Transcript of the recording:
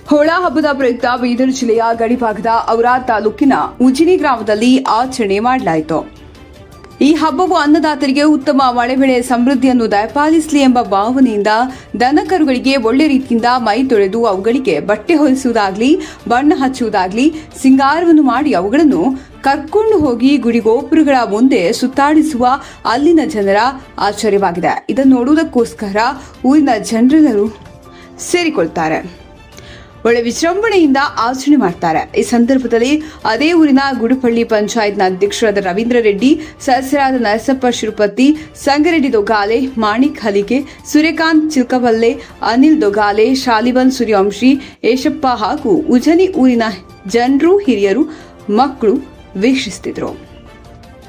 ಹೋಳ ಹಬ್ಬದ ಪ್ರಯುಕ್ತ ಬೀದರ್ ಜಿಲ್ಲೆಯ ಗಡಿಭಾಗದ ಔರಾ ತಾಲೂಕಿನ ಉಜಿನಿ ಗ್ರಾಮದಲ್ಲಿ ಆಚರಣೆ ಮಾಡಲಾಯಿತು. ಈ ಹಬ್ಬವು ಅನ್ನದಾತರಿಗೆ ಉತ್ತಮ ಮಳೆ ಬೆಳೆ ಸಮೃದ್ಧಿಯನ್ನು ದಯಪಾಲಿಸಲಿ ಎಂಬ ಭಾವನೆಯಿಂದ ದನಕರುಗಳಿಗೆ ಒಳ್ಳೆ ರೀತಿಯಿಂದ ಮೈ ತೊಳೆದು ಅವುಗಳಿಗೆ ಬಟ್ಟೆ ಹೊಲಿಸುವುದಾಗಲಿ, ಬಣ್ಣ ಹಚ್ಚುವುದಾಗಲಿ, ಸಿಂಗಾರವನ್ನು ಮಾಡಿ ಅವುಗಳನ್ನು ಕರ್ಕೊಂಡು ಹೋಗಿ ಗುಡಿಗೋಪುರಗಳ ಮುಂದೆ ಸುತ್ತಾಡಿಸುವ ಅಲ್ಲಿನ ಜನರ ಆಶ್ಚರ್ಯವಾಗಿದೆ. ಇದನ್ನು ನೋಡುವುದಕ್ಕೋಸ್ಕರ ಊರಿನ ಜನರೆಲ್ಲರೂ ಸೇರಿಕೊಳ್ತಾರೆ. ಒಳ್ಳೆ ವಿಜೃಂಭಣೆಯಿಂದ ಆಚರಣೆ ಮಾಡ್ತಾರೆ. ಈ ಸಂದರ್ಭದಲ್ಲಿ ಅದೇ ಊರಿನ ಗುಡುಪಳ್ಳಿ ಪಂಚಾಯತ್ನ ಅಧ್ಯಕ್ಷರಾದ ರವೀಂದ್ರ ರೆಡ್ಡಿ, ಸದಸ್ಯರಾದ ನರಸಪ್ಪ ಶಿರುಪತಿ, ಸಂಗರೆಡ್ಡಿ ದೊಗಾಲೆ, ಮಾಣಿಕ್ ಹಲಿಗೆ, ಸೂರ್ಯಕಾಂತ್ ಚಿಲ್ಕವಲ್ಲೆ, ಅನಿಲ್ ದೊಗಾಲೆ, ಶಾಲಿವನ್ ಸೂರ್ಯವಂಶಿ, ಯಶಪ್ಪ ಹಾಗೂ ಉಜನಿ ಊರಿನ ಜನರು, ಹಿರಿಯರು, ಮಕ್ಕಳು ವೀಕ್ಷಿಸುತ್ತಿದ್ದರು.